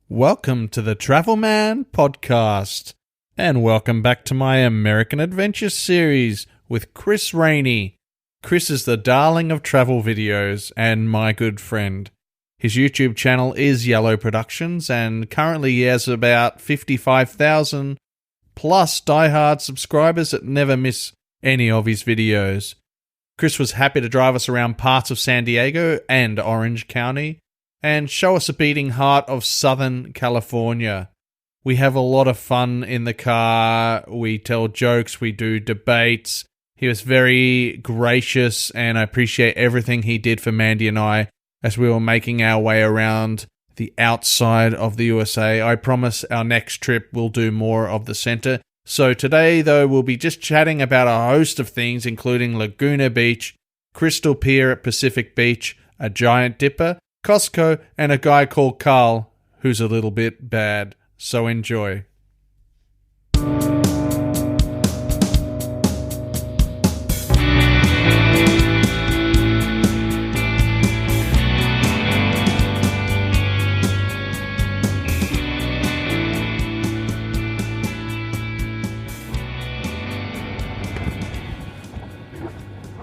Welcome to the Travelman Podcast, and welcome back to my American Adventure series with Chris Raney. Chris is the darling of travel videos and my good friend. His YouTube channel is Yellow Productions, and currently he has about 55,000 plus diehard subscribers that never miss any of his videos. Chris was happy to drive us around parts of San Diego and Orange County, and show us a beating heart of Southern California. We have a lot of fun in the car, we tell jokes, we do debates. He was very gracious, and I appreciate everything he did for Mandy and I as we were making our way around the outside of the USA. I promise our next trip we'll do more of the center. So today, though, we'll be just chatting about a host of things, including Laguna Beach, Crystal Pier at Pacific Beach, a Giant Dipper, Costco, and a guy called Carl, who's a little bit bad. So enjoy.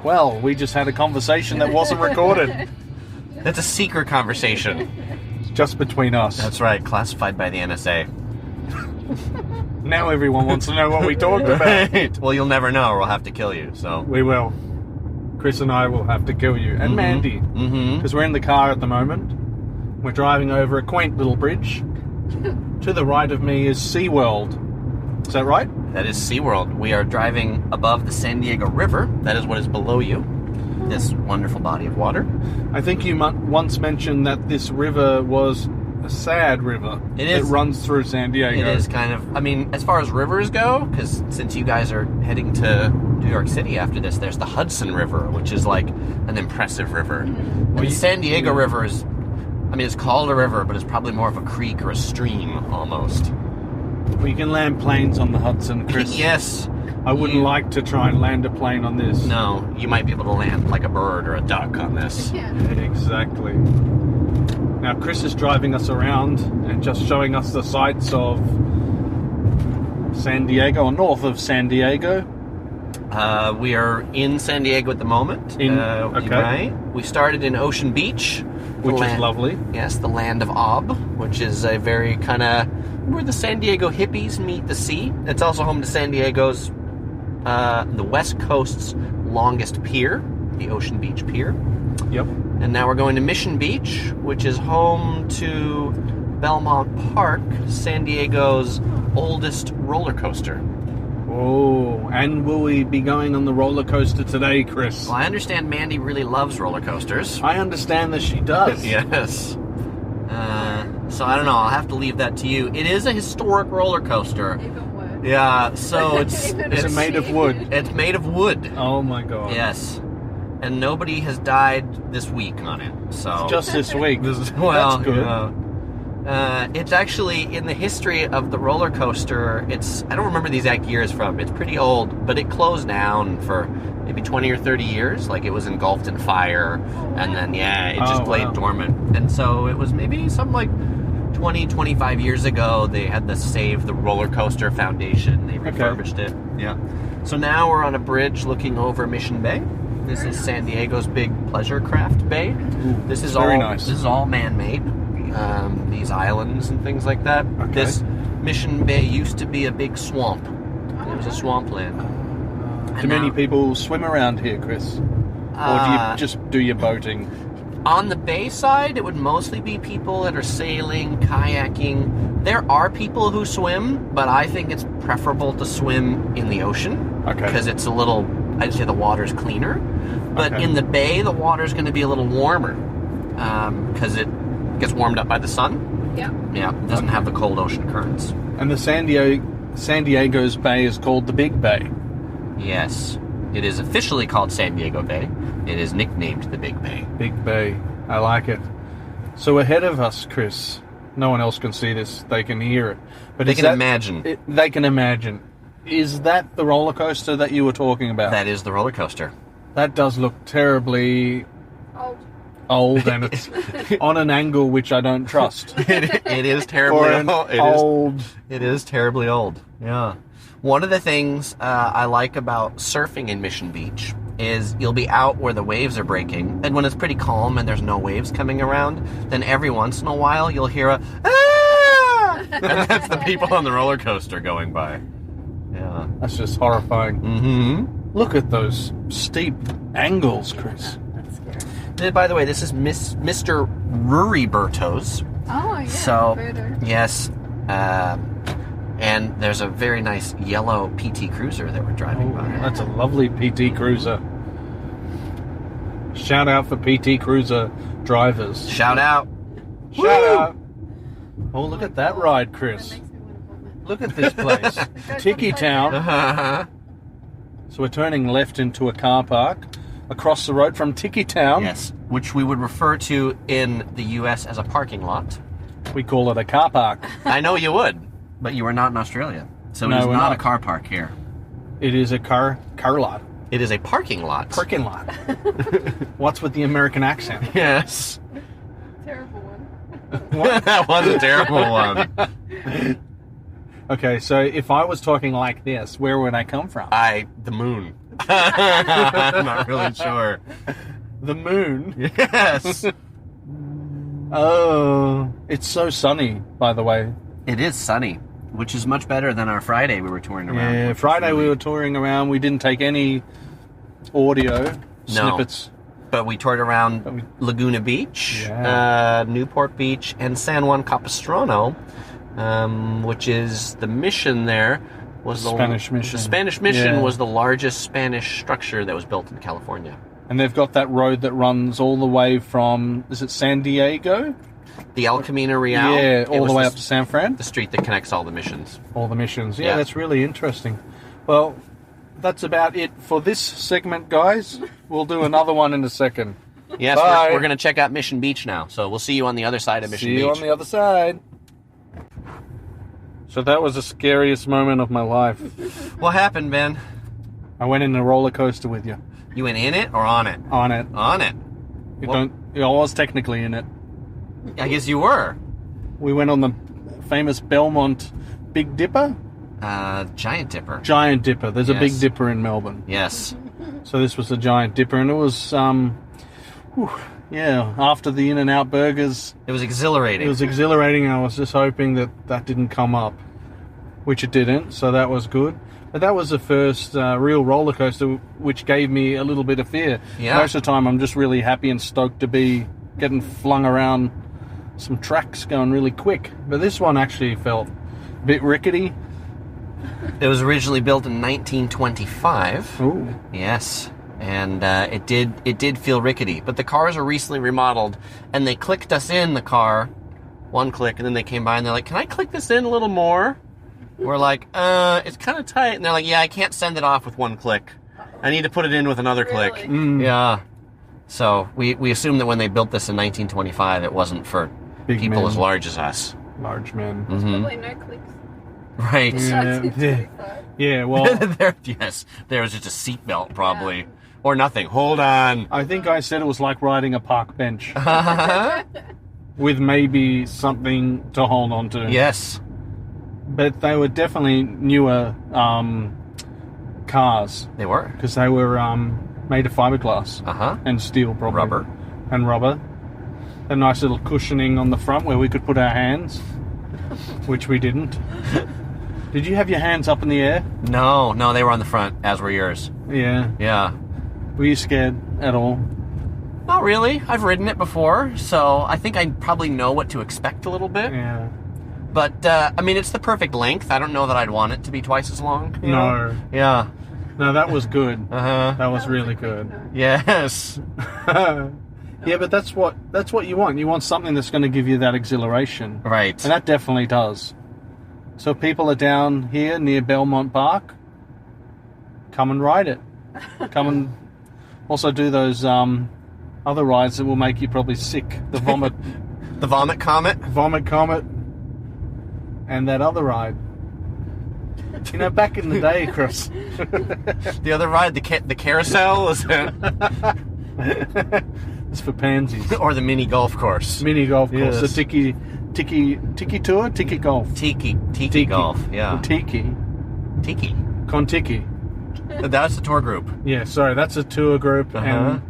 Well, we just had a conversation that wasn't recorded. That's a secret conversation. It's just between us. That's right, classified by the NSA. Now everyone wants to know what we talked about. Right. Well, you'll never know, or we'll have to kill you, so. We will. Chris and I will have to kill you. And Mandy. Because we're in the car at the moment. We're driving over a quaint little bridge. To the right of me is SeaWorld. Is that right? That is SeaWorld. We are driving above the San Diego River. That is what is below you. This wonderful body of water. I think you once mentioned that this river was a sad river. It is. It runs through San Diego. It is kind of, I mean, as far as rivers go, because since you guys are heading to New York City after this, there's the Hudson River, which is like an impressive river. And the San Diego River is, I mean, it's called a river, but it's probably more of a creek or a stream, almost. Well, you can land planes on the Hudson, Chris. Yes. I wouldn't like to try and land a plane on this. No, you might be able to land like a bird or a duck on this. Yeah. Exactly. Now, Chris is driving us around and just showing us the sights of San Diego, or north of San Diego. We are in San Diego at the moment. Okay. Right. We started in Ocean Beach. Which is lovely. Yes, the land of Ob, which is a very kind of where the San Diego hippies meet the sea. It's also home to San Diego's the West Coast's longest pier, the Ocean Beach Pier. Yep. And now we're going to Mission Beach, which is home to Belmont Park, San Diego's oldest roller coaster. Oh, and will we be going on the roller coaster today, Chris? Well, I understand Mandy really loves roller coasters. I understand that she does. Yes. So I don't know, I'll have to leave that to you. It is a historic roller coaster. Even worse. Yeah, so it's... Is Is it made of wood? It's made of wood. Oh my god. Yes. And nobody has died this week on it, so... Just this week. Well, that's good. It's actually, in the history of the roller coaster, I don't remember the exact years from, it's pretty old, but it closed down for maybe 20 or 30 years, like it was engulfed in fire, and then, it just laid dormant. And so it was maybe something like 20, 25 years ago, they had the Save the Roller Coaster Foundation, they refurbished it. Yeah. So now we're on a bridge looking over Mission Bay. This is San Diego's big pleasure craft bay. Ooh, this is very all nice. This is all man-made. These islands and things like that. Okay. This Mission Bay used to be a big swamp. It was a swampland. Do many people swim around here, Chris? Or do you just do your boating? On the bay side, it would mostly be people that are sailing, kayaking. There are people who swim, but I think it's preferable to swim in the ocean. Okay. Because it's a little, I'd say the water's cleaner. But Okay. in the bay, the water's going to be a little warmer. Because it gets warmed up by the sun. Yeah. Yeah, it doesn't have the cold ocean currents. And the San Diego's bay is called the Big Bay. Yes. It is officially called San Diego Bay. It is nicknamed the Big Bay. Big Bay. I like it. So ahead of us, Chris, no one else can see this. They can hear it. But They can imagine. They can imagine. Is that the roller coaster that you were talking about? That is the roller coaster. That does look terribly Old. old and it's on an angle which I don't trust. It is terribly old. It is terribly old. Yeah. One of the things I like about surfing in Mission Beach is you'll be out where the waves are breaking, and when it's pretty calm and there's no waves coming around, then every once in a while you'll hear a ah! And that's the people on the roller coaster going by. Yeah. That's just horrifying. Mm-hmm. Look at those steep angles, Chris. That's scary. By the way, this is Mr. Ruriberto's. Oh, yeah. So, Further. yes. And there's a very nice yellow PT Cruiser that we're driving by. That's a lovely PT Cruiser. Shout out for PT Cruiser drivers. Shout out. Shout out. Oh, look at that ride, Chris. That makes me want to vomit. Look at this place. Tiki Town. Uh-huh. So we're turning left into a car park across the road from Tiki Town. Yes, which we would refer to in the U.S. as a parking lot. We call it a car park. I know you would, but you are not in Australia. So No, it is we're not not. a car park here. It is a car lot. It is a parking lot. Parking lot. What's with the American accent? Yes. Terrible one. That was a terrible one. Okay, so if I was talking like this, where would I come from? The moon. I'm not really sure. The moon. Yes. Oh, it's so sunny, by the way. It is sunny, which is much better than our Friday we were touring around. Yeah, which was Friday we really- were touring around. We didn't take any audio snippets. But we toured around But we- Laguna Beach, Yeah. Newport Beach, and San Juan Capistrano, which is the mission there. Was the Spanish mission. The Spanish mission Yeah. was the largest Spanish structure that was built in California. And they've got that road that runs all the way from, is it San Diego? The El Camino Real. Yeah, it all was the way up to San Fran. the street that connects all the missions. All the missions. Yeah, Yeah. that's really interesting. Well, that's about it for this segment, guys. We'll do another one in a second. Yes, Bye. we're going to check out Mission Beach now. So we'll see you on the other side of Mission See Beach. you on the other side. So that was the scariest moment of my life. What happened, Ben? I went in a roller coaster with you. You went in it or on it? On it. On it. You Well- I was technically in it. I guess you were. We went on the famous Belmont Big Dipper? Giant Dipper. Giant Dipper. There's a Big Yes. Dipper in Melbourne. Yes. So this was the Giant Dipper, and it was, after the In-N-Out burgers, It was exhilarating. it was exhilarating. I was just hoping that didn't come up, which it didn't, so that was good. But that was the first real roller coaster, which gave me a little bit of fear. Yeah. Most of the time, I'm just really happy and stoked to be getting flung around some tracks going really quick. But this one actually felt a bit rickety. It was originally built in 1925. Ooh. Yes. And it did feel rickety. But the cars are recently remodeled, and they clicked us in the car, one click, and then they came by and they're like, "Can I click this in a little more?" We're like, it's kind of tight. And they're like, "Yeah, I can't send it off with one click. I need to put it in with another click." Really? Mm. Yeah. So we assumed that when they built this in 1925, it wasn't for Big people men. as large as us. Large man. Mm-hmm. Probably no clicks. Right. Yeah. Yeah, well, there was just a seatbelt probably. Or nothing. Hold on. I think I said it was like riding a park bench with maybe something to hold on to. Yes. But they were definitely newer cars They were. because they were made of fiberglass Uh-huh. and steel, probably. Rubber. And rubber. A nice little cushioning on the front where we could put our hands, which we didn't. Did you have your hands up in the air? No, they were on the front, as were yours. Yeah. Yeah. Were you scared at all? Not really. I've ridden it before, so I think I probably know what to expect a little bit. Yeah. But, I mean, it's the perfect length. I don't know that I'd want it to be twice as long. you know? No. Yeah. No, that was good. Uh-huh. That was really good. Yes. Yeah, but that's what you want. You want something that's going to give you that exhilaration. Right. And that definitely does. So if people are down here near Belmont Park, come and ride it. Come and also do those other rides that will make you probably sick. The Vomit The Vomit Comet. Comet and that other ride. You know, back in the day, Chris. The other ride, the carousel, is it? It's for pansies. Or the mini golf course. Mini golf course. Yes. The tiki tour? Tiki golf. Tiki golf, yeah. Tiki. Tiki. Kontiki. That's the tour group. Yeah, sorry, that's a tour group, Uh-huh. and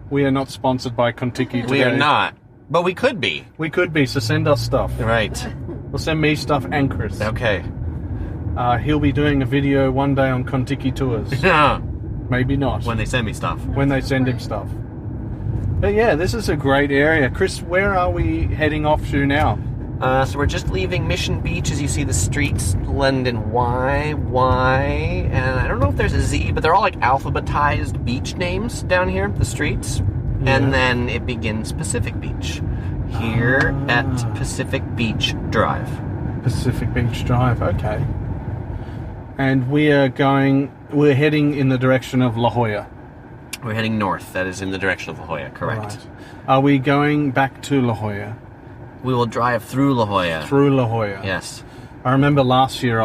we are not sponsored by Kontiki today. We are not. But we could be. We could be, so send us stuff. Right. Well, send me stuff and Chris. Okay. He'll be doing a video one day on Kontiki tours. Maybe not. When they send me stuff. When they send him stuff. But yeah, this is a great area. Chris, where are we heading off to now? So we're just leaving Mission Beach as you see the streets. London Y, and I don't know if there's a Z, but they're all like alphabetized beach names down here, the streets. Yeah. And then it begins Pacific Beach. Here at Pacific Beach Drive. Pacific Beach Drive, okay. And we're heading in the direction of La Jolla. We're heading north. That is in the direction of La Jolla, correct. Right. Are we going back to La Jolla? We will drive through La Jolla. Through La Jolla? Yes. I remember last year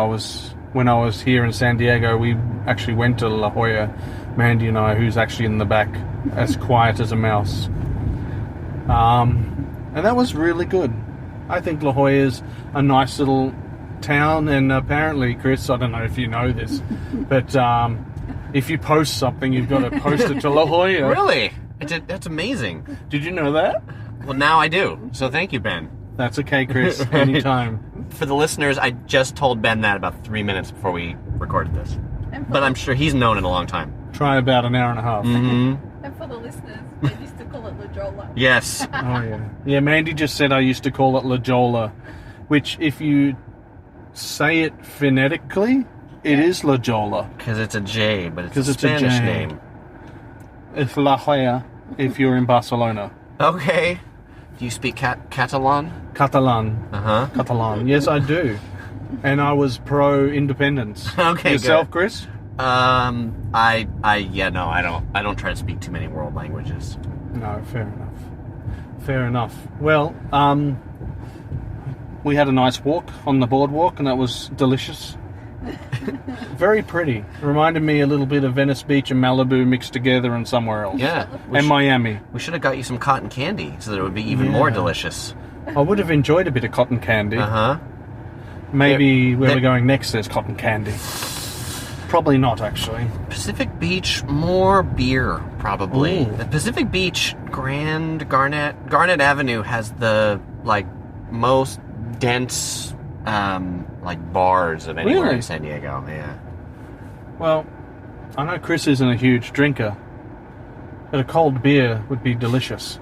when I was here in San Diego, we actually went to La Jolla, Mandy and I, who's actually in the back, as quiet as a mouse. And that was really good. I think La Jolla is a nice little town, and apparently, Chris, I don't know if you know this, but if you post something, you've got to post it to La Jolla. Really? That's amazing. Did you know that? Well, now I do. So thank you, Ben. That's okay, Chris. Anytime. For the listeners, I just told Ben that about 3 minutes before we recorded this. But I'm sure he's known it a long time. Try about an hour and a half. Mm-hmm. And for the listeners, they used to call it La Jolla. Yes. Oh, yeah. Yeah, Mandy just said I used to call it La Jolla, which if you say it phonetically, it is La Jolla. Because it's a J, but it's 'Cause a it's a Spanish J. name. It's La Jolla if you're in Barcelona. Okay. Do you speak Catalan? Catalan. Uh-huh. Catalan. Yes, I do. And I was pro-independence. Okay, Yourself, good. Chris? I don't try to speak too many world languages. No, fair enough. Fair enough. Well, we had a nice walk on the boardwalk, and that was delicious. Very pretty. Reminded me a little bit of Venice Beach and Malibu mixed together and somewhere else. Yeah. And Miami. We should have got you some cotton candy so that it would be even more delicious. I would have enjoyed a bit of cotton candy. Uh-huh. Maybe where we're going next there's cotton candy. Probably not, actually. Pacific Beach, more beer, probably. Ooh. The Pacific Beach, Garnet Avenue has the, most dense, bars of anywhere Really? in San Diego. Yeah. Well, I know Chris isn't a huge drinker, but a cold beer would be delicious.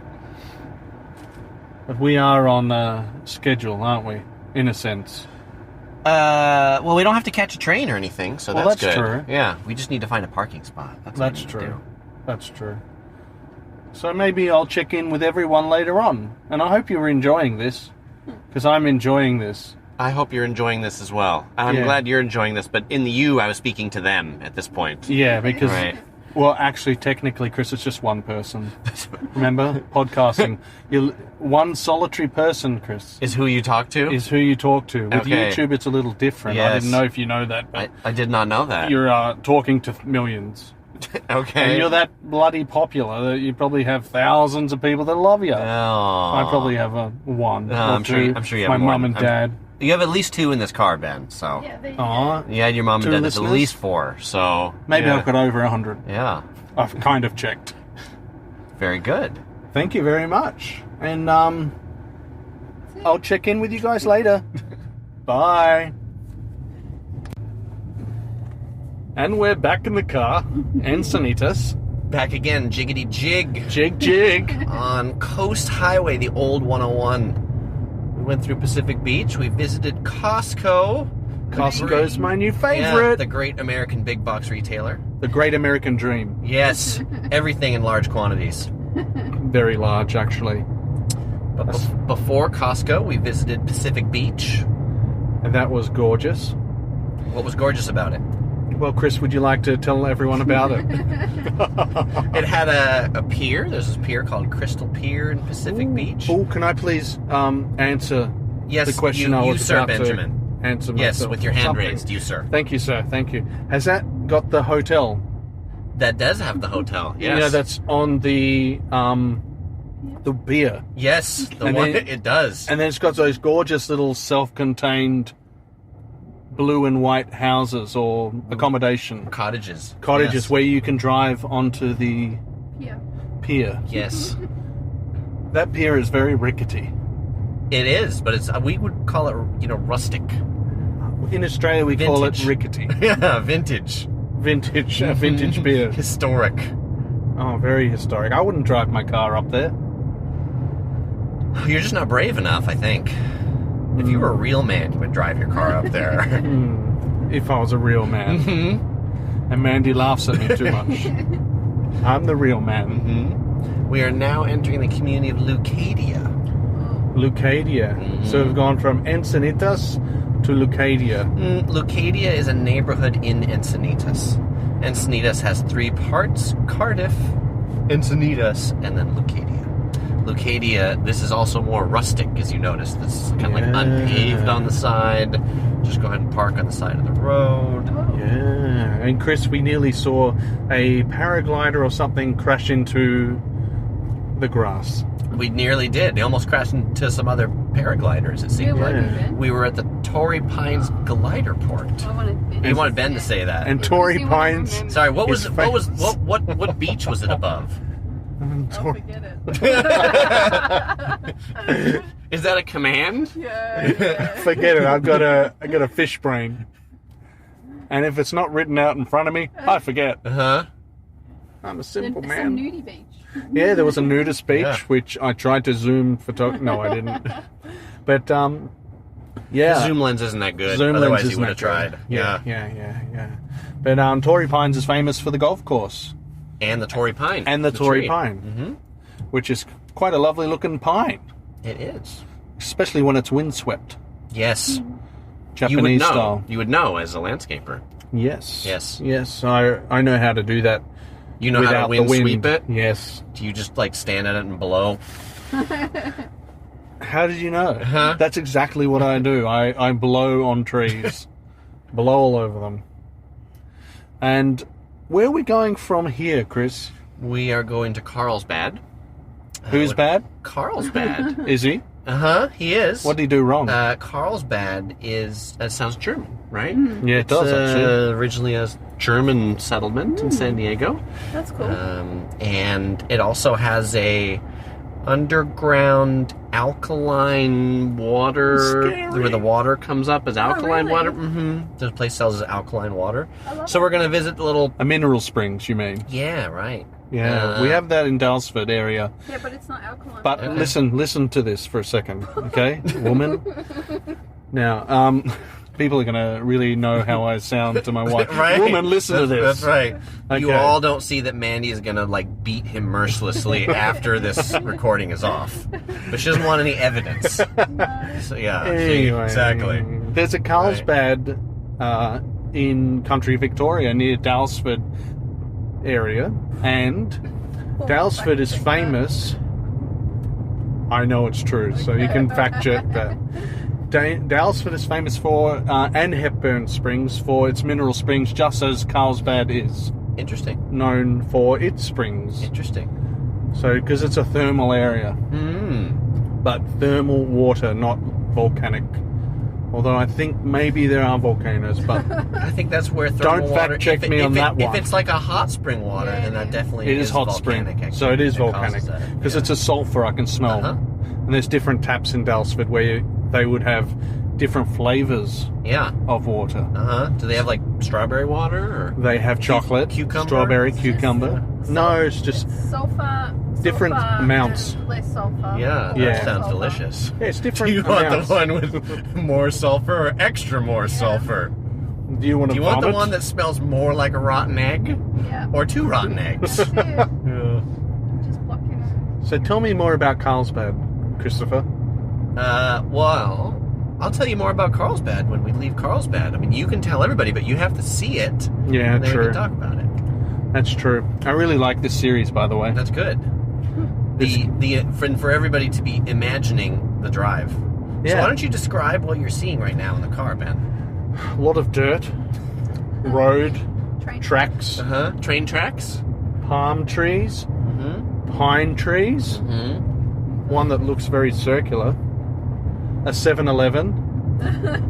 But we are on schedule, aren't we? In a sense. Well, we don't have to catch a train or anything, so Well, that's that's good. true. Yeah, we just need to find a parking spot. That's what we need to true. do. That's true. So maybe I'll check in with everyone later on. And I hope you're enjoying this, because I'm enjoying this. I hope you're enjoying this as well. I'm Yeah. glad you're enjoying this, but in the you, I was speaking to them at this point. Yeah, because... Right. Well, actually, technically, Chris, it's just one person. Remember? Podcasting. One solitary person, Chris, Is who you talk to? is who you talk to. With Okay. YouTube, it's a little different. I Yes. didn't know if you know that, but I did not know that. you're talking to millions. Okay. And you're that bloody popular that you probably have thousands of people that love you. Oh. I probably have one No, or I'm sure two. you- I'm sure you have My more. mum and dad. You have at least 2 in this car, Ben, so... Yeah, there you Aw, go. Yeah, your mom and Two dad, that's at listeners? least 4, so... maybe yeah. I've got over 100. Yeah, I've kind of checked. very good. Thank you very much. And I'll check in with you guys later. Bye. And we're back in the car. And Sanitas. Back again, jiggity jig. Jig, jig. On Coast Highway, the old 101. We went through Pacific Beach, we visited Costco. Costco's my new Yeah, favorite. the great American big box retailer. The Great American Dream. Yes, everything in large quantities. Very large, actually. But before Costco, we visited Pacific Beach. And that was gorgeous. What was gorgeous about it? Well, Chris, would you like to tell everyone about it? It had a pier. There's this pier called Crystal Pier in Pacific Beach. Oh, can I please answer Yes, the question you, I you was sir, about Benjamin. to answer Yes, myself? with your hand Something. raised, you sir. Thank you, sir. Thank you. Has that got the hotel? That does have the hotel. Yes. Yeah, that's on the pier. Yes, it does. And then it's got those gorgeous little self-contained blue and white houses or accommodation. Cottages. Cottages Yes. where you can drive onto the pier. Yes. That pier is very rickety. It is, but we would call it, rustic. In Australia, we call it Vintage. rickety. Yeah, vintage. Vintage beer. Historic. Oh, very historic. I wouldn't drive my car up there. You're just not brave enough, I think. If you were a real man, you would drive your car up there. If I was a real man. And Mandy laughs at me too much. I'm the real man. We are now entering the community of Leucadia. Leucadia. So we've gone from Encinitas to Leucadia. Leucadia is a neighborhood in Encinitas. Encinitas has 3 parts: Cardiff, Encinitas, and then Leucadia. Leucadia, this is also more rustic, as you notice. This is kind of like unpaved on the side. Just go ahead and park on the side of the road. Yeah. And Chris, we nearly saw a paraglider or something crash into the grass. We nearly did. They almost crashed into some other paragliders, it seemed like. We were at the Torrey Pines glider port. You wanted Ben to say that. And Torrey Pines. Sorry, what beach was it above? Forget it. Is that a command? Yeah. Forget it. I got a fish brain. And if it's not written out in front of me, I forget. Uh-huh. I'm a simple It's man. a nudie beach. Yeah, there was a nudist beach, Yeah. which I tried to zoom No, I didn't. But yeah, The zoom lens isn't that good. Zoom lens Otherwise, isn't you would have that tried. good. Yeah. But Torrey Pines is famous for the golf course And the Torrey Pine. and the Torrey tree. Pine, which is quite a lovely looking pine, It is. especially when it's windswept, Yes. Japanese You would know. style. You would know as a landscaper. Yes. Yes. Yes. I know how to do that. You know how without to wind the wind. sweep it? Yes. Do you just stand at it and blow? How did you know? Huh? That's exactly what I do. I blow on trees. Blow all over them. And where are we going from here, Chris? We are going to Carlsbad. Who's bad? Carlsbad. Is he? He is. What did he do wrong? Carlsbad sounds German, right? Yeah, it does, actually. Originally a German settlement in San Diego. That's cool. And it also has a underground alkaline water, Scary. where the water comes up as alkaline really? water. The place sells alkaline water. I love So we're going to visit the little... A mineral springs, you mean? Yeah, right. Yeah, we have that in Dalesford area. Yeah, but it's not alkaline. But listen to this for a second, okay, woman? Now, people are going to really know how I sound to my wife. Right. Woman, listen to this. That's right. You Okay. all don't see that Mandy is going to beat him mercilessly after this recording is off. But she doesn't want any evidence. So yeah, Anyway, exactly. There's a Carlsbad in country Victoria near Dalesford area, and Dalesford is famous. I know it's true, so you can fact check that. Dalesford is famous for, and Hepburn Springs, for its mineral springs, just as Carlsbad is Interesting. known for its springs. Interesting. So, because it's a thermal area, but thermal water, not volcanic. Although I think maybe there are volcanoes, but I think that's where thermal Don't water... fact check me on that one. If it's like a hot spring water, then that definitely it is hot volcanic spring. activity So it is that volcanic. causes that. Because Yeah. it's a sulfur I can smell. Uh-huh. And there's different taps in Dalesford where they would have different flavours Yeah. of water. Do they have strawberry water or... They have chocolate, Cucumber? strawberry, cucumber. No, it's just sulfur. different amounts. And less sulfur. Yeah, Yeah. that sounds delicious. Yeah, it's Do different you want amounts. the one with more sulfur or extra more sulfur? Do you want to Do you want the vomit? one that smells more like a rotten egg? Yeah. Or 2 rotten eggs? Yeah. Yeah. Just blocking it. So tell me more about Carlsbad, Christopher. Well, I'll tell you more about Carlsbad when we leave Carlsbad. I mean, you can tell everybody, but you have to see it. Yeah, and then we true. can talk about it. That's true. I really like this series, by the way. That's good. For everybody to be imagining the drive. So Yeah. why don't you describe what you're seeing right now in the car, Ben? A lot of dirt, road, Train tracks, Train tracks. palm trees, pine trees, one that looks very circular, a 7-Eleven,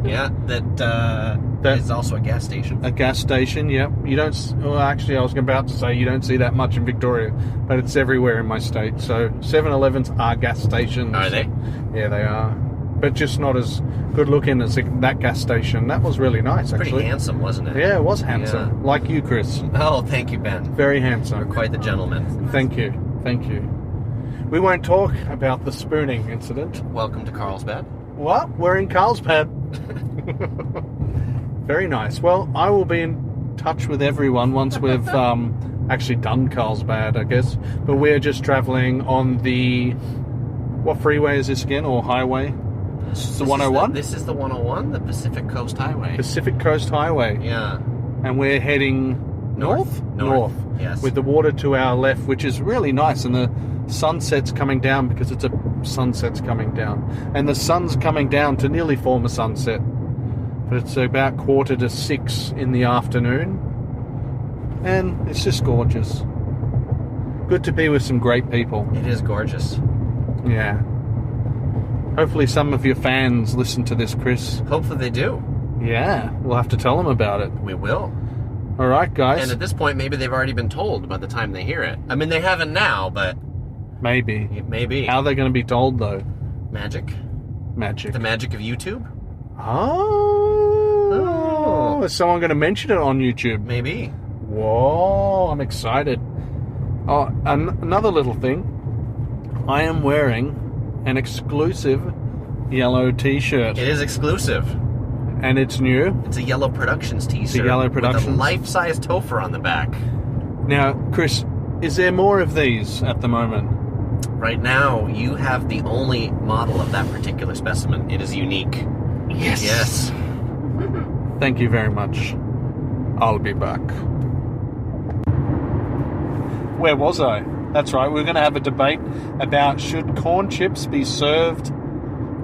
Yeah, that is also a gas station. a gas station, yep. You don't, well, actually, I was about to say you don't see that much in Victoria, but it's everywhere in my state. So 7-Elevens are gas stations. Are they? Yeah, they are. But just not as good looking as that gas station. That was really nice, actually. Pretty handsome, wasn't it? Yeah, it was handsome. Yeah. Like you, Chris. Oh, thank you, Ben. Very You're handsome. quite the gentleman. Thank you. Thank you. We won't talk about the spooning incident. Welcome to Carlsbad. What? We're in Carlsbad. Very nice. Well, I will be in touch with everyone once we've actually done Carlsbad, I guess. But we're just travelling on the... What freeway is this again? Or highway? It's the 101? This is the 101, the Pacific Coast Highway. Pacific Coast Highway. Yeah. And we're heading north? North. Yes. With the water to our left, which is really nice. And the sunset's coming down because it's a sunset's coming down. And the sun's coming down to nearly form a sunset. But it's about 5:45 in the afternoon. And it's just gorgeous. Good to be with some great people. It is gorgeous. Yeah. Hopefully some of your fans listen to this, Chris. Hopefully they do. Yeah, we'll have to tell them about it. We will. All right, guys. And at this point, maybe they've already been told by the time they hear it. I mean, they haven't now, but Maybe. maybe. How are they going to be told, though? Magic. Magic. The magic of YouTube? Oh. Is someone going to mention it on YouTube? Maybe. Whoa, I'm excited. Oh, another little thing. I am wearing an exclusive yellow t-shirt. It is exclusive. And it's new. It's a Yellow Productions t-shirt. Yellow Productions. With a life-size Topher on the back. Now, Chris, is there more of these at the moment? Right now, you have the only model of that particular specimen. It is unique. Yes. Thank you very much. I'll be back. Where was I? That's right, we're going to have a debate about should corn chips be served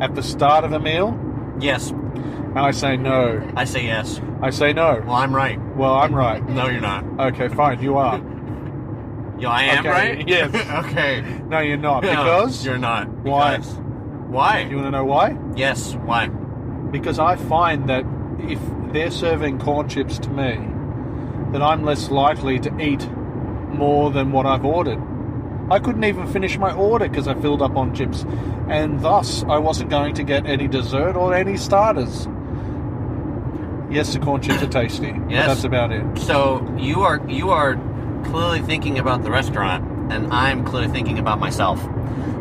at the start of a meal? Yes. And I say no. I say yes. I say no. Well, I'm right. Well, I'm right. No, you're not. Okay, fine, you are. Yo, I am Okay, right? yes. Okay. No, you're not. No, Because? you're not. Why? Because. Why? You want to know why? Yes, why? Because I find that if they're serving corn chips to me, then I'm less likely to eat more than what I've ordered. I couldn't even finish my order because I filled up on chips, and thus I wasn't going to get any dessert or any starters. Yes, the corn chips are tasty. But Yes. that's about it. So you are clearly thinking about the restaurant, and I'm clearly thinking about myself.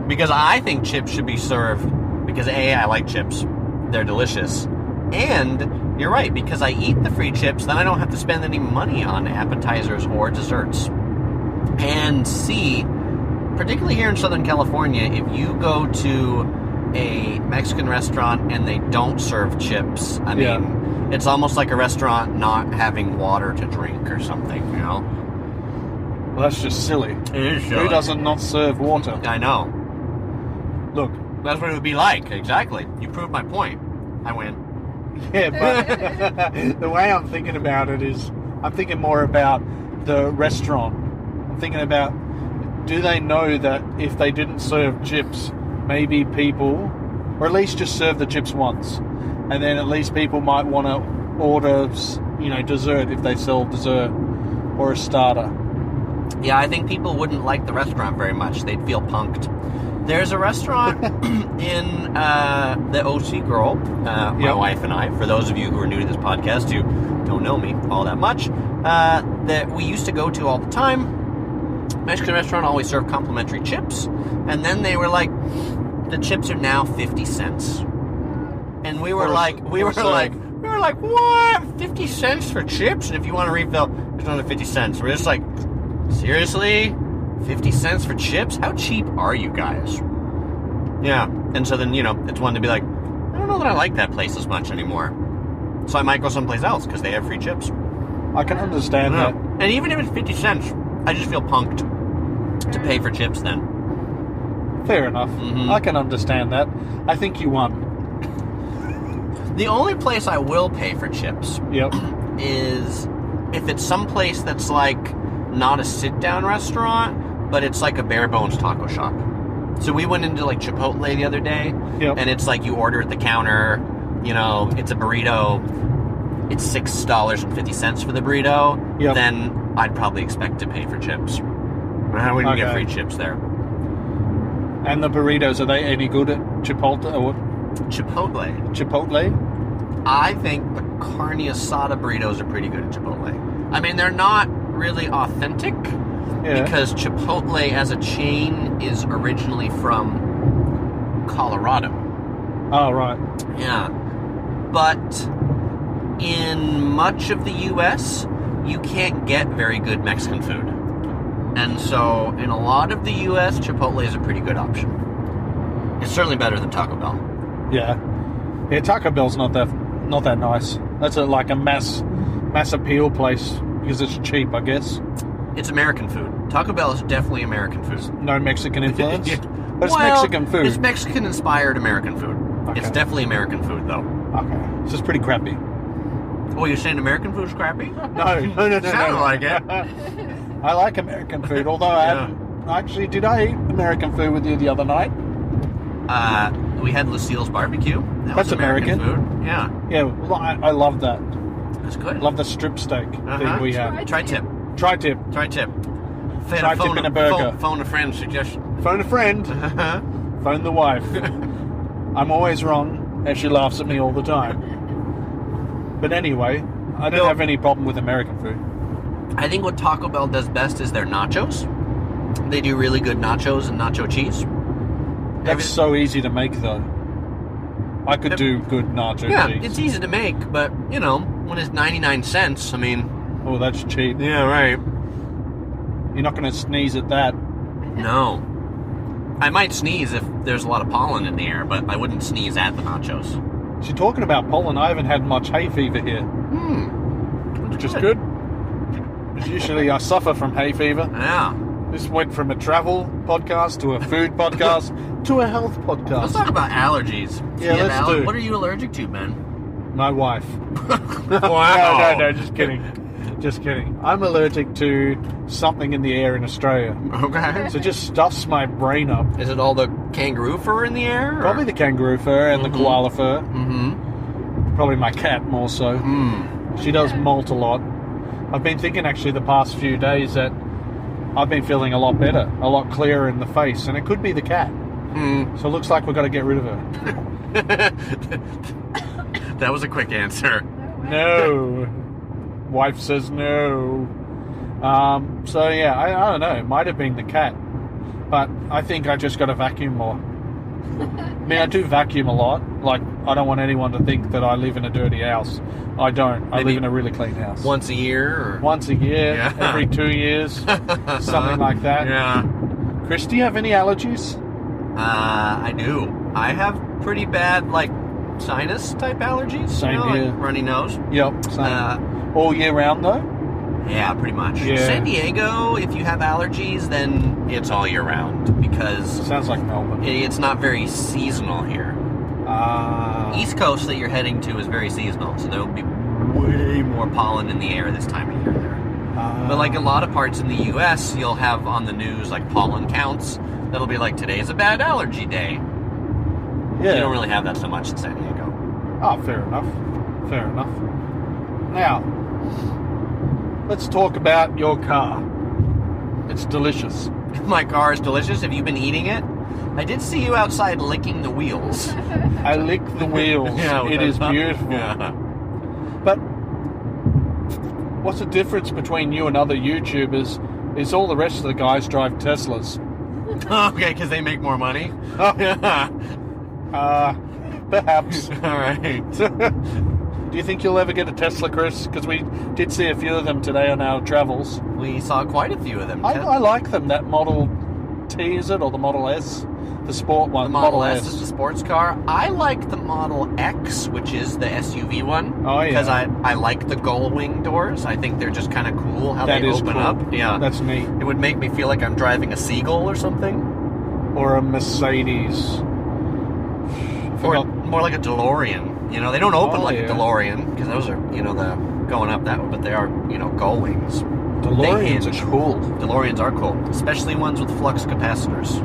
Because I think chips should be served because A, I like chips. They're delicious. And you're right, because I eat the free chips, then I don't have to spend any money on appetizers or desserts. And C, particularly here in Southern California, if you go to a Mexican restaurant and they don't serve chips, I mean, it's almost like a restaurant not having water to drink or something, you know? Well, that's just silly. It is silly. Who doesn't not serve water? I know. Look, That's what it would be like, exactly. You proved my point. I win. yeah, but the way I'm thinking about it is, I'm thinking more about the restaurant. I'm thinking about, do they know that if they didn't serve chips, maybe people, or at least just serve the chips once, and then at least people might want to order, dessert if they sell dessert or a starter. Yeah, I think people wouldn't like the restaurant very much. They'd feel punked. There's a restaurant in the OC Girl, my wife and I, for those of you who are new to this podcast who don't know me all that much, that we used to go to all the time. Mexican restaurant always served complimentary chips, and then they were like, the chips are now 50 cents. And we were like, what? 50 cents for chips? And if you want to refill, there's another 50 cents. We're just like, seriously? 50 cents for chips? How cheap are you guys? Yeah. And so then, it's one to be like, I don't know that I like that place as much anymore. So I might go someplace else because they have free chips. I can understand that. And even if it's 50 cents, I just feel punked to pay for chips then. Fair enough. Mm-hmm. I can understand that. I think you won. The only place I will pay for chips Yep. is if it's someplace that's like not a sit-down restaurant, but it's like a bare bones taco shop. So we went into like Chipotle the other day, and it's like you order at the counter, you know, it's a burrito, it's $6.50 for the burrito, then I'd probably expect to pay for chips. I wouldn't get free chips there. And the burritos, are they any good at Chipotle? Or Chipotle? I think the carne asada burritos are pretty good at Chipotle. I mean, they're not really authentic because Chipotle as a chain is originally from Colorado. Oh, right. Yeah. But in much of the U.S., you can't get very good Mexican food. And so, in a lot of the U.S., Chipotle is a pretty good option. It's certainly better than Taco Bell. Yeah. Yeah, Taco Bell's not that nice. That's like a mass appeal place because it's cheap, I guess. It's American food. Taco Bell is definitely American food. No Mexican influence? But it's Mexican food. It's Mexican-inspired American food. Okay. It's definitely American food, though. Okay. It's just pretty crappy. Oh, you're saying American food's crappy? No. Sounded like it. I like American food, although I did I eat American food with you the other night? We had Lucille's barbecue. That's American food. Yeah. Yeah, well, I love that. That's good. Love the strip steak thing we have. Tri-tip. Tri-tip. Tri-tip in a burger. Phone a friend suggestion. Phone a friend. Phone the wife. I'm always wrong, and she laughs at me all the time. But anyway, I don't have any problem with American food. I think what Taco Bell does best is their nachos. They do really good nachos and nacho cheese. That's so easy to make, though. I could do good nacho cheese. Yeah, it's easy to make, but, you know, when it's 99 cents, I mean... Oh, that's cheap. Yeah, right. You're not going to sneeze at that. No. I might sneeze if there's a lot of pollen in the air, but I wouldn't sneeze at the nachos. So talking about pollen, I haven't had much hay fever here. Which is good. Usually I suffer from hay fever. Yeah. This went from a travel podcast to a food podcast to a health podcast. Let's talk about allergies. Yeah, let's do. What are you allergic to, man? My wife. Wow. No, just kidding. Just kidding. I'm allergic to something in the air in Australia. Okay. So it just stuffs my brain up. Is it all the kangaroo fur in the air? Or? Probably the kangaroo fur and the koala fur. Mm-hmm. Probably my cat more so. She does molt a lot. I've been thinking actually the past few days that I've been feeling a lot better, a lot clearer in the face, and it could be the cat. So it looks like we've got to get rid of her. That was a quick answer. No. Wife says no. So yeah, I don't know. It might have been the cat, but I think I just got to vacuum more. I mean, I do vacuum a lot. Like, I don't want anyone to think that I live in a dirty house. I don't. I live in a really clean house. Once a year? Or? Once a year, every 2 years, something like that. Yeah. Chris, do you have any allergies? I do. I have pretty bad, like, sinus-type allergies. Same here. Like runny nose. Yep, same. All year round, though? Yeah, pretty much. Yeah. San Diego, if you have allergies, then it's all year round because... Sounds like Melbourne. It's not very seasonal here. East Coast that you're heading to is very seasonal, so there will be way more pollen in the air this time of year there. But like a lot of parts in the U.S., you'll have on the news like pollen counts. That'll be like, today's a bad allergy day. Yeah. You don't really have that so much in San Diego. Oh, fair enough. Fair enough. Now, let's talk about your car. It's delicious. My car is delicious. Have you been eating it? I did see you outside licking the wheels. I lick the wheels. It is beautiful. Yeah. But what's the difference between you and other YouTubers is all the rest of the guys drive Teslas. Okay, because they make more money? Oh, yeah. Perhaps. All right. Do you think you'll ever get a Tesla, Chris? Because we did see a few of them today on our travels. We saw quite a few of them. I like them. That Model T, is it? Or the Model S? The sport one. The Model S is the sports car. I like the Model X, which is the SUV one. Oh, yeah. Because I like the gull wing doors. I think they're just kind of cool how they open cool. up. Yeah. That's neat. It would make me feel like I'm driving a Seagull or something. Or a Mercedes. Or more like a DeLorean. You know, they don't open Oh, like yeah. a DeLorean, because those are, you know, the going up that way, but they are, you know, gull wings. DeLoreans hinge. are cool. DeLoreans are cool, especially ones with flux capacitors.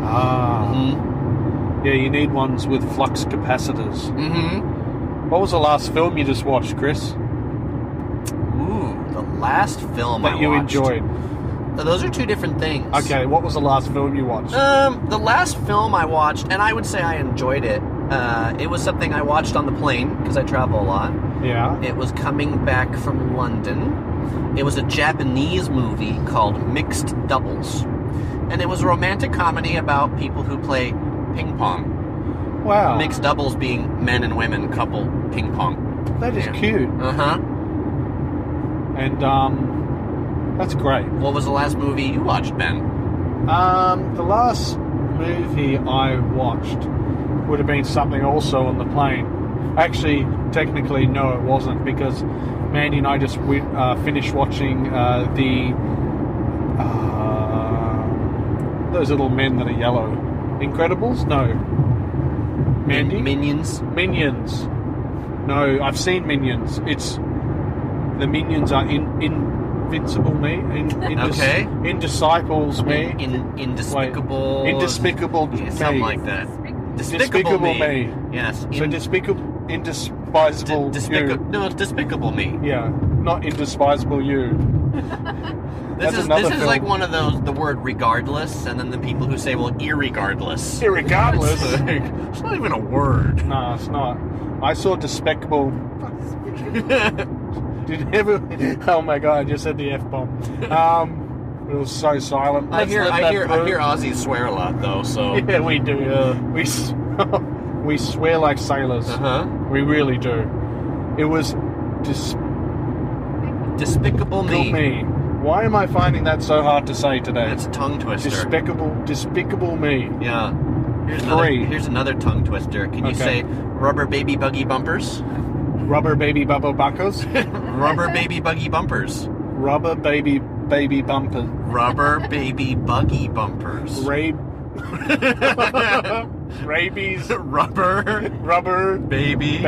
Ah. Mm-hmm. Yeah, you need ones with flux capacitors. Mm-hmm. What was the last film you just watched, Chris? Ooh, the last film That I you watched. enjoyed? Those are two different things. Okay, what was the last film you watched? The last film I watched, and I would say I enjoyed it, it was something I watched on the plane, because I travel a lot. Yeah. It was coming back from London. It was a Japanese movie called Mixed Doubles. And it was a romantic comedy about people who play ping pong. Wow. Mixed doubles being men and women couple ping pong. That is Yeah. cute. Uh-huh. And, that's great. What was the last movie you watched, Ben? The last movie I watched would have been something also on the plane. Actually, technically, no, it wasn't, because Mandy and I just finished watching those little men that are yellow. Incredibles? No. Mandy? Minions? Minions. No, I've seen Minions. It's the Minions are Invincible Me. Okay. Indisciples Me. Indespicable. Wait, Indespicable Yeah, Me. something like that. Despicable Me. Yes. So indespisable you. No, it's Despicable Me. Yeah, not indespisable you. This That's is another this is film. like one of those, the word regardless, and then the people who say, well, irregardless. Irregardless. It's not even a word. No, it's not. I saw Despicable. Did you ever? Oh my god! I just said the F-bomb. It was so silent. I Let's hear let that through. Aussies swear a lot though, so. Yeah, we do. We swear like sailors. Uh-huh. We really do. It was Despicable Me. Me. Why am I finding that so hard to say today? That's a tongue twister. Despicable Me. Yeah. Three. Here's another tongue twister. Can you Okay. say rubber baby buggy bumpers? Rubber baby bubble buckles. Rubber baby buggy bumpers. Rubber baby bumpers. Rubber baby buggy bumpers. Rabies. Rubber baby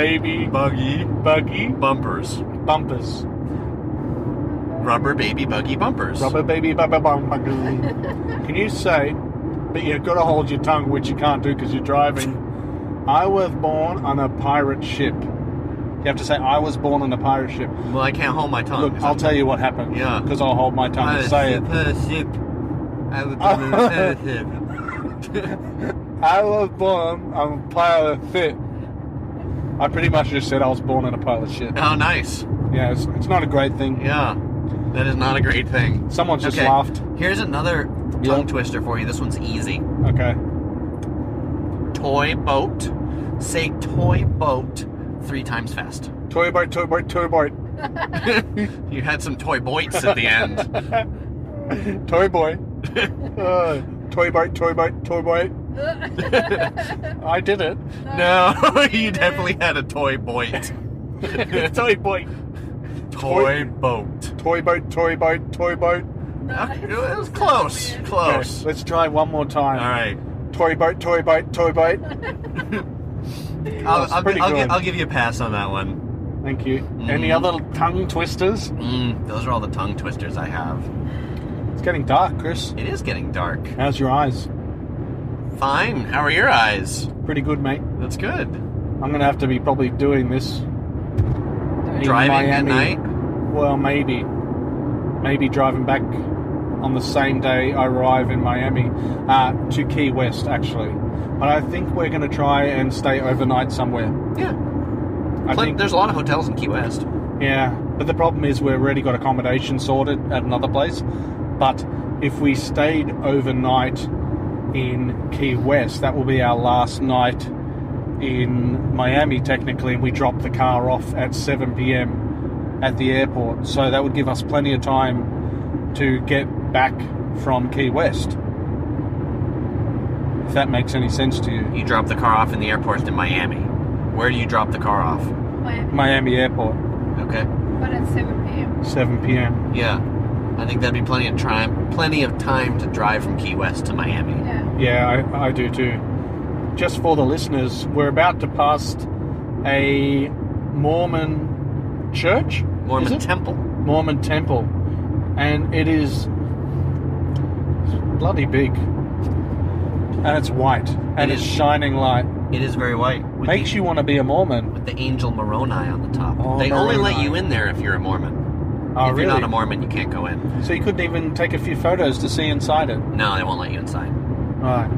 buggy buggy bumpers. bumpers. Rubber baby buggy bumpers. Rubber baby bumpers. Can you say? But you've got to hold your tongue, which you can't do because you're driving. I was born on a pirate ship. You have to say, I was born on a pirate ship. Well, I can't hold my tongue. Look, I'll tell you what happened. Yeah. Because I'll hold my tongue and say it. I was born on a pirate ship. I was born on a pirate ship. I pretty much just said I was born on a pirate ship. Oh, nice. Yeah, it's not a great thing. Yeah. That is not a great thing. Someone just Okay. laughed. Here's another tongue twister for you. This one's easy. Okay. Toy boat. Say toy boat 3 times fast. Toy boat, toy boat, toy boat. You had some toy boits at the end. Toy boy. Toy boat, toy boat, toy boat. I did it. No, you definitely had a toy boit. Toy boy. Toy boat. Toy boat, toy boat, toy boat. Okay, it was close. Close. Okay, let's try one more time. All right. Toy boat, toy boat, toy boat. I'll pretty good. I'll give you a pass on that one. Thank you. Any other tongue twisters? Those are all the tongue twisters I have. It's getting dark, Chris. It is getting dark. How's your eyes? Fine. How are your eyes? Pretty good, mate. That's good. I'm going to have to be probably doing this in Driving at Miami. night? Well, maybe. Maybe driving back on the same day I arrive in Miami to Key West, actually. But I think we're going to try and stay overnight somewhere. Yeah. I think There's a lot of hotels in Key West. Yeah, but the problem is we've already got accommodation sorted at another place. But if we stayed overnight in Key West, that will be our last night in Miami, technically, and we drop the car off at 7 p.m. at the airport. So that would give us plenty of time to get back from Key West. If that makes any sense to you. You drop the car off in the airport in Miami. Where do you drop the car off? Miami Airport, Okay. But at 7 p.m. 7 p.m. Yeah. I think that'd be plenty of time to drive from Key West to Miami. Yeah. Yeah, I do too. Just for the listeners, we're about to pass a Mormon church. Mormon is it? temple. Mormon temple, and it is bloody big, and it's white, and it's shining light. It is very white. Makes you want to be a Mormon. With the angel Moroni on the top. Oh, they only let Moroni. you in there if you're a Mormon. Oh, if really? you're not a Mormon, you can't go in. So you couldn't even take a few photos to see inside it. No, they won't let you inside. Right.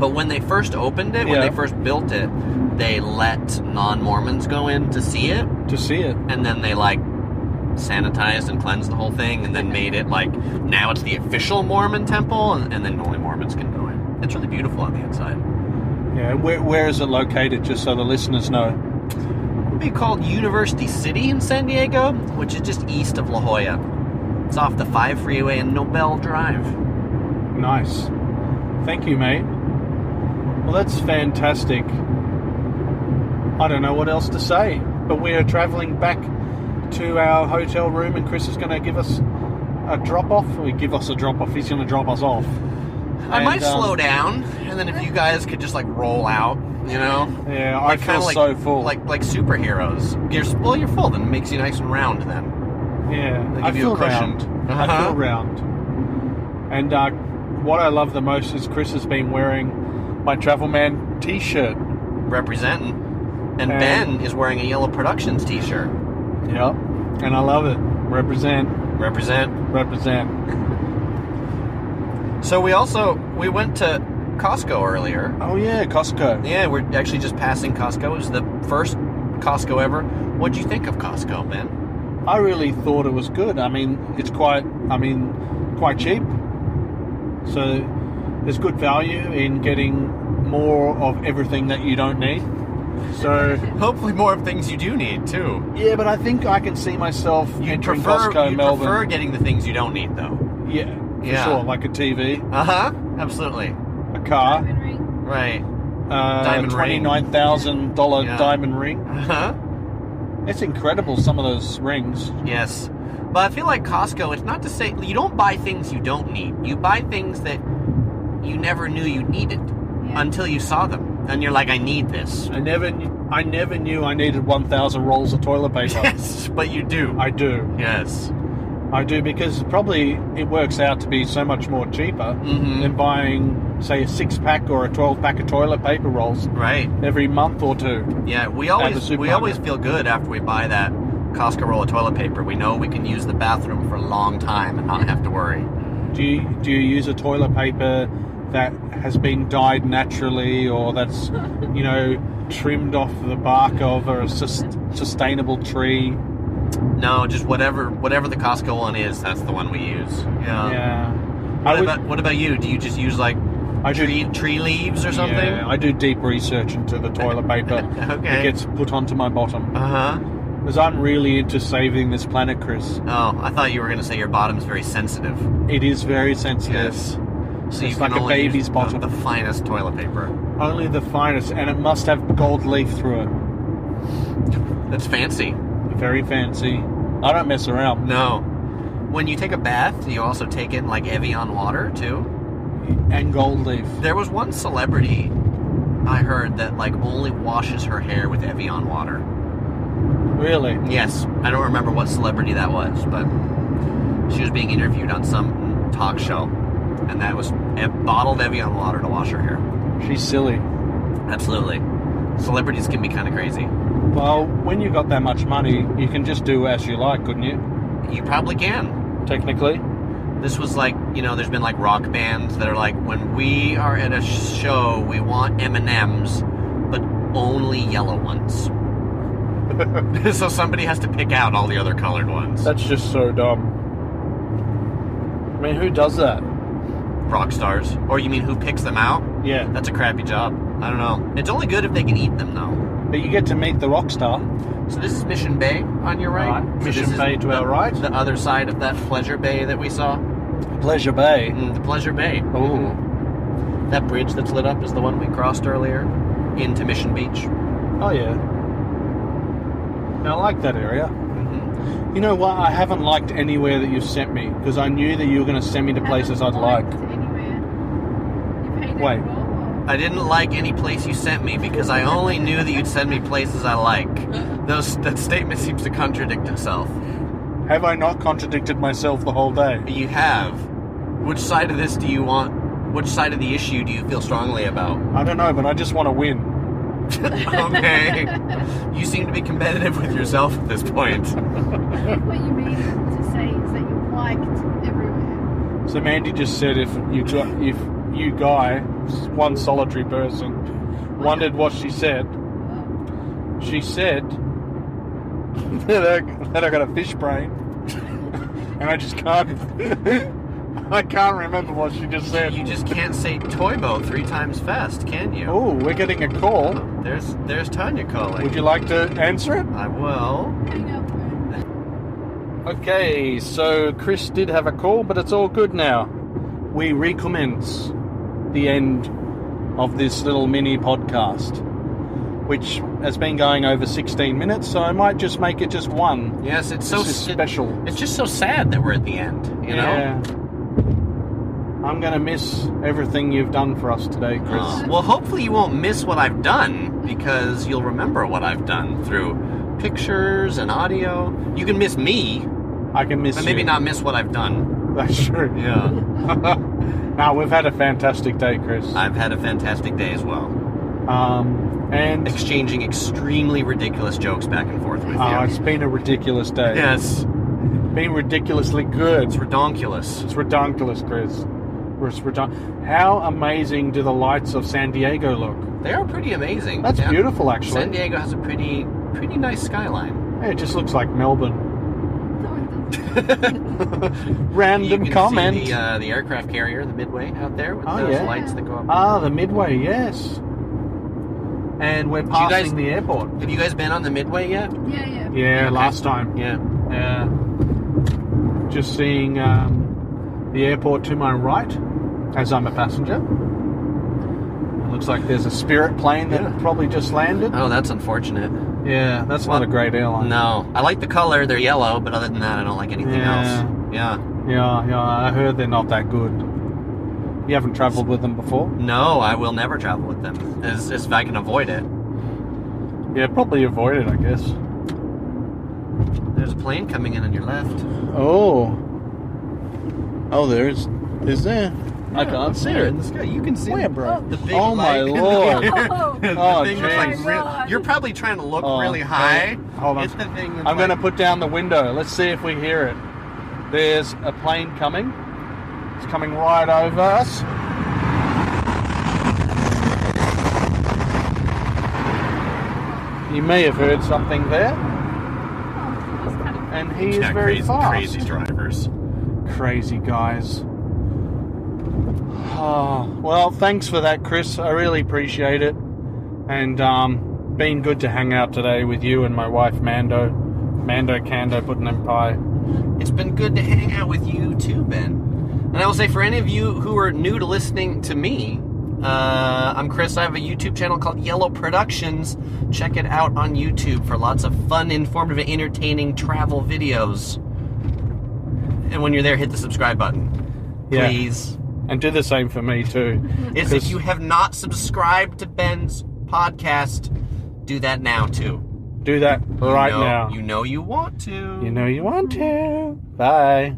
But when they first opened it, when they first built it, they let non-Mormons go in to see it. To see it. And then they, like, sanitized and cleansed the whole thing and then made it, like, now it's the official Mormon temple, and then only Mormons can go in. It's really beautiful on the inside. Yeah, where is it located, just so the listeners know? It would be called University City in San Diego, which is just east of La Jolla. It's off the 5 freeway and Nobel Drive. Nice. Thank you, mate. Well, that's fantastic. I don't know what else to say, but we are travelling back to our hotel room, and Chris is going to give us a drop-off. He's going to drop us off. I might slow down, and then if you guys could just, like, roll out, you know? Yeah, like, I feel so full. Like superheroes. You're full, then it makes you nice and round then. Yeah, They I give you feel a cushion. round. I feel round. And what I love the most is Chris has been wearing my Travelman t-shirt. Representing. And Ben is wearing a Yellow Productions t-shirt. Yep, and I love it. Represent. So we went to Costco earlier. Oh yeah, Costco. Yeah, we're actually just passing Costco. It was the first Costco ever. What'd you think of Costco, Ben? I really thought it was good. I mean, it's quite cheap. So there's good value in getting more of everything that you don't need. So hopefully more of things you do need too. Yeah, but I think I can see myself entering Costco, Melbourne. You prefer getting the things you don't need, though. Yeah, for sure. Like a TV. Absolutely. A car. Diamond ring. Right. Diamond ring. $29,000 diamond ring. Uh-huh. It's incredible, some of those rings. Yes. But I feel like Costco, it's not to say... You don't buy things you don't need. You buy things that you never knew you needed until you saw them. And you're like, I need this. I never knew I needed 1,000 rolls of toilet paper. Yes, but you do. I do. Yes. I do, because probably it works out to be so much more cheaper than buying, say, a 6-pack or a 12-pack of toilet paper rolls every month or two. Yeah, we always feel good after we buy that Costco roll of toilet paper. We know we can use the bathroom for a long time and not have to worry. Do you use a toilet paper that has been dyed naturally, or that's, trimmed off the bark of a sustainable tree? No, just whatever the Costco one is, that's the one we use. Yeah. What about you? Do you just use tree leaves or something? Yeah, I do deep research into the toilet paper that gets put onto my bottom. Because I'm really into saving this planet, Chris. Oh, I thought you were going to say your bottom's very sensitive. It is very sensitive. Yes. So it's you like can a only baby's use bottom. The finest toilet paper. Only the finest, and it must have gold leaf through it. That's fancy. Very fancy. I don't mess around. No. When you take a bath, you also take in Evian water too? And gold leaf. There was one celebrity I heard that only washes her hair with Evian water. Really? Yes. I don't remember what celebrity that was, but she was being interviewed on some talk show, and that was bottled Evian water to wash her hair. She's silly. Absolutely. Celebrities can be kind of crazy. Well, when you got that much money, you can just do as you like, couldn't you? You probably can. Technically. This was there's been rock bands that are when we are at a show, we want M&Ms, but only yellow ones. So somebody has to pick out all the other colored ones. That's just so dumb. I mean, who does that? Rock stars. Or you mean who picks them out? Yeah. That's a crappy job. I don't know. It's only good if they can eat them, though. But you get to meet the rock star. So this is Mission Bay on your right. Mission Bay to our right. The other side of that Pleasure Bay that we saw. Pleasure Bay. The Pleasure Bay. Oh. That bridge that's lit up is the one we crossed earlier into Mission Beach. Oh, yeah. I like that area. You know what? I haven't liked anywhere that you've sent me, because I knew that you were going to send me to places I'd like. Anywhere. You paid Wait. I didn't like any place you sent me because I only knew that you'd send me places I like. That statement seems to contradict itself. Have I not contradicted myself the whole day? You have. Which side of this do you want? Which side of the issue do you feel strongly about? I don't know, but I just want to win. Okay. You seem to be competitive with yourself at this point. I think what you mean to say is that you liked everywhere. So Mandy just said if you guy, one solitary person, wondered what she said that I got a fish brain, and I just can't. I can't remember what she just said. You just can't say Toibo 3 times fast, can you? Oh, we're getting a call. There's Tanya calling. Would you like to answer it? I will. Hang up. Okay, so Chris did have a call, but it's all good now. We recommence the end of this little mini podcast, which has been going over 16 minutes, so I might just make it just one. Yes, it's so special. It's just so sad that we're at the end, you know? Yeah. I'm going to miss everything you've done for us today, Chris. Well, hopefully you won't miss what I've done, because you'll remember what I've done through pictures and audio. You can miss me, I can miss but you. maybe not miss what I've done. That's true. Yeah. Now, we've had a fantastic day, Chris. I've had a fantastic day as well. And Exchanging extremely ridiculous jokes back and forth with you. it's been a ridiculous day. Yes. Been ridiculously good. It's redonkulous. It's redonkulous, Chris. How amazing do the lights of San Diego look? They are pretty amazing. That's Yeah. beautiful, actually. San Diego has a pretty nice skyline. Yeah, it just looks like Melbourne. No, it doesn't. Random You can comment. see the aircraft carrier, the Midway, out there with those yeah. lights that go up. Ah, the Midway, yes. And we're you passing guys- the airport. Have you guys been on the Midway yet? Yeah. Yeah, Okay. last time. Yeah. Just seeing the airport to my right as I'm a passenger. It looks like there's a Spirit plane that probably just landed. Oh, that's unfortunate. Yeah, that's not a great airline. No. I like the color. They're yellow, but other than that, I don't like anything Yeah. else. Yeah. Yeah, I heard they're not that good. You haven't travelled with them before? No, I will never travel with them, as if I can avoid it. Yeah, probably avoid it, I guess. There's a plane coming in on your left. Oh, is there? I Yeah, can't up see there it. in the sky. You can see Where, it. bro? The big Oh, my light. Lord. Oh, The Oh, thing that's jeez. like God. you're probably trying to look Oh, really high. hold on. It's the thing that's I'm going to like- put down the window. Let's see if we hear it. There's a plane coming. It's coming right over us. You may have heard something there. that's kind of And he is Yeah, very fast. crazy drivers. Crazy guys. Oh, well, thanks for that, Chris. I really appreciate it. And been good to hang out today with you and my wife, Mando. Mando Kando putting in pie. It's been good to hang out with you too, Ben. And I will say, for any of you who are new to listening to me, I'm Chris. I have a YouTube channel called Yellow Productions. Check it out on YouTube for lots of fun, informative, and entertaining travel videos. And when you're there, hit the subscribe button. Yeah. Please. And do the same for me, too. If you have not subscribed to Ben's podcast, do that now, too. Do that right now. You know you want to. You know you want to. Bye.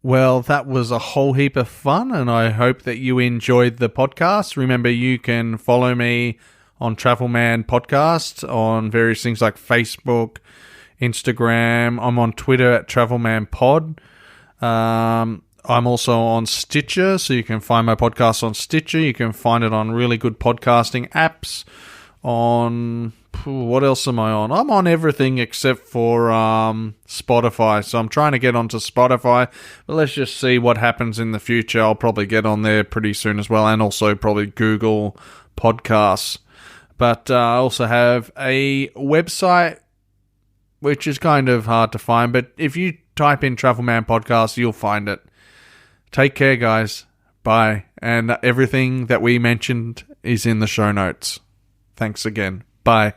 Well, that was a whole heap of fun, and I hope that you enjoyed the podcast. Remember, you can follow me on Travelman Podcast on various things like Facebook, Instagram. I'm on Twitter at Travelman Pod. I'm also on Stitcher, so you can find my podcast on Stitcher. You can find it on really good podcasting apps. On what else am I on? I'm on everything except for Spotify. So I'm trying to get onto Spotify, but let's just see what happens in the future. I'll probably get on there pretty soon as well, and also probably Google Podcasts. But I also have a website, which is kind of hard to find, but if you type in Travelman Podcast, you'll find it. Take care, guys. Bye. And everything that we mentioned is in the show notes. Thanks again. Bye.